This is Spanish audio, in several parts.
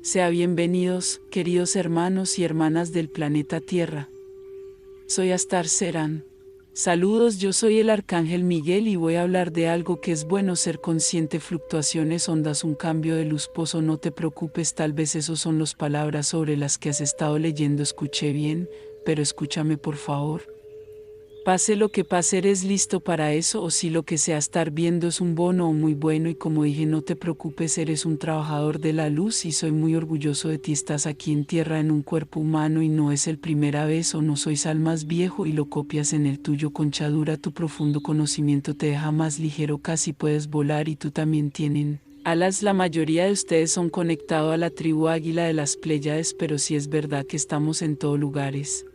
Sea bienvenidos, queridos hermanos y hermanas del planeta Tierra. Soy Astar Serán. Saludos, yo soy el Arcángel Miguel y voy a hablar de algo que es bueno ser consciente: fluctuaciones, ondas, un cambio de luz. Pozo, no te preocupes, tal vez esos son las palabras sobre las que has estado leyendo. Escuché bien, pero escúchame por favor. Pase lo que pase, ¿eres listo para eso? O si lo que sea estar viendo es un bono o muy bueno, y como dije, no te preocupes, eres un trabajador de la luz y soy muy orgulloso de ti. Estás aquí en tierra en un cuerpo humano y no es el primera vez, o no sois al más viejo y lo copias en el tuyo. Conchadura, tu profundo conocimiento te deja más ligero, casi puedes volar y tú también tienen alas. La mayoría de ustedes son conectados a la tribu Águila de las Pléyades, pero sí es verdad que estamos en todos lugares.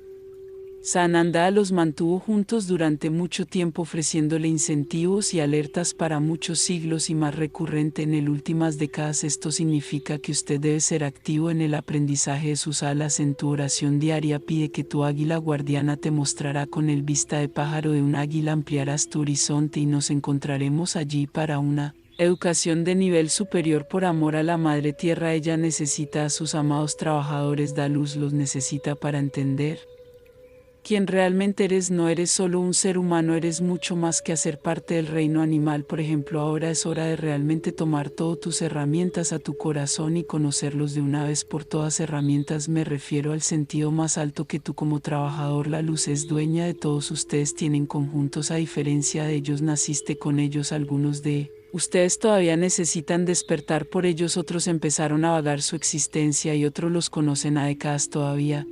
Sananda los mantuvo juntos durante mucho tiempo, ofreciéndole incentivos y alertas para muchos siglos y más recurrente en las últimas décadas. Esto significa que usted debe ser activo en el aprendizaje de sus alas. En tu oración diaria pide que tu águila guardiana te mostrará con el vista de pájaro de un águila. Ampliarás tu horizonte y nos encontraremos allí para una educación de nivel superior. Por amor a la Madre Tierra, ella necesita a sus amados trabajadores da luz, los necesita para entender quién realmente eres. No eres solo un ser humano, eres mucho más que hacer parte del reino animal. Por ejemplo, ahora es hora de realmente tomar todas tus herramientas a tu corazón y conocerlos de una vez por todas. Herramientas, me refiero al sentido más alto que tú como trabajador. La luz es dueña de todos ustedes, tienen conjuntos, a diferencia de ellos naciste con ellos. Algunos de ustedes todavía necesitan despertar por ellos, otros empezaron a vagar su existencia y otros los conocen a décadas todavía.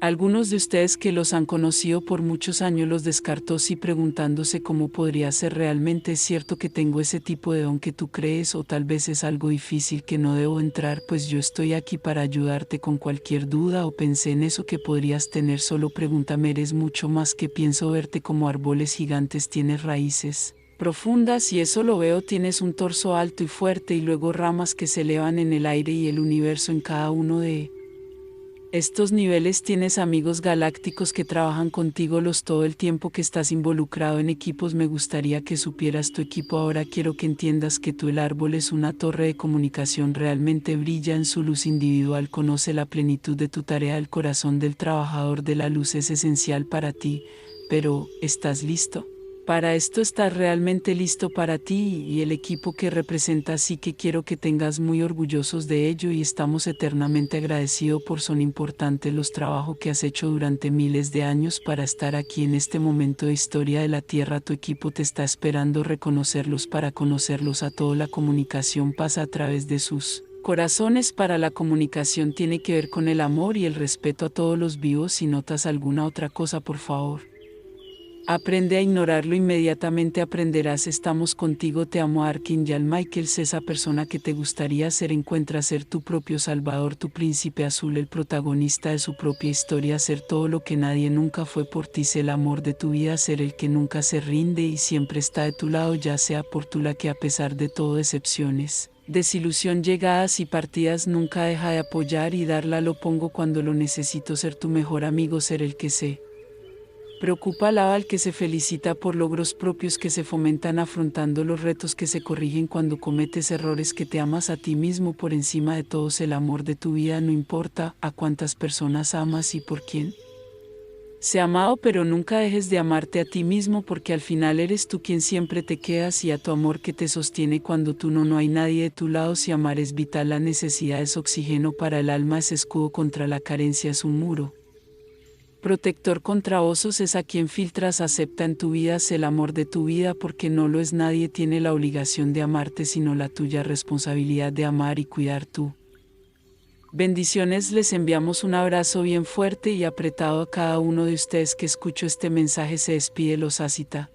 Algunos de ustedes que los han conocido por muchos años los descartó, sí, preguntándose cómo podría ser realmente. ¿Es cierto que tengo ese tipo de don que tú crees? O tal vez es algo difícil que no debo entrar. Pues yo estoy aquí para ayudarte con cualquier duda. O pensé en eso que podrías tener, solo pregúntame. Eres mucho más que pienso verte como árboles gigantes, tienes raíces profundas y eso lo veo. Tienes un torso alto y fuerte y luego ramas que se elevan en el aire y el universo. En cada uno de estos niveles tienes amigos galácticos que trabajan contigo todo el tiempo que estás involucrado en equipos. Me gustaría que supieras tu equipo. Ahora quiero que entiendas que tú, el árbol, es una torre de comunicación, realmente brilla en su luz individual. Conoce la plenitud de tu tarea. El corazón del trabajador de la luz es esencial para ti, pero ¿estás listo para esto? ¿Estás realmente listo para ti y el equipo que representas? Así que quiero que tengas muy orgullosos de ello y estamos eternamente agradecidos por son importantes los trabajos que has hecho durante miles de años para estar aquí en este momento de historia de la Tierra. Tu equipo te está esperando reconocerlos. Para conocerlos a toda la comunicación pasa a través de sus corazones. Para la comunicación tiene que ver con el amor y el respeto a todos los vivos. Si notas alguna otra cosa, por favor, aprende a ignorarlo, inmediatamente aprenderás. Estamos contigo, te amo. Arcángel Michael, esa persona que te gustaría ser. Encuentra ser tu propio salvador, tu príncipe azul, el protagonista de su propia historia, ser todo lo que nadie nunca fue por ti, ser el amor de tu vida, ser el que nunca se rinde y siempre está de tu lado, ya sea por tu la que a pesar de todo, decepciones, desilusión, llegadas y partidas, nunca deja de apoyar y darla. Lo pongo cuando lo necesito, ser tu mejor amigo, ser el que se preocupa, alaba al que se felicita por logros propios que se fomentan, afrontando los retos que se corrigen cuando cometes errores, que te amas a ti mismo por encima de todos, el amor de tu vida. No importa a cuántas personas amas y por quién sea amado, pero nunca dejes de amarte a ti mismo, porque al final eres tú quien siempre te quedas, y a tu amor que te sostiene cuando tú no hay nadie de tu lado. Si amar es vital, la necesidad es oxígeno para el alma, es escudo contra la carencia, es un muro protector contra osos, es a quien filtras. Acepta en tu vida, es el amor de tu vida, porque no lo es. Nadie tiene la obligación de amarte sino la tuya responsabilidad de amar y cuidar tú. Bendiciones, les enviamos un abrazo bien fuerte y apretado a cada uno de ustedes que escuchó este mensaje. Se despide los Asita.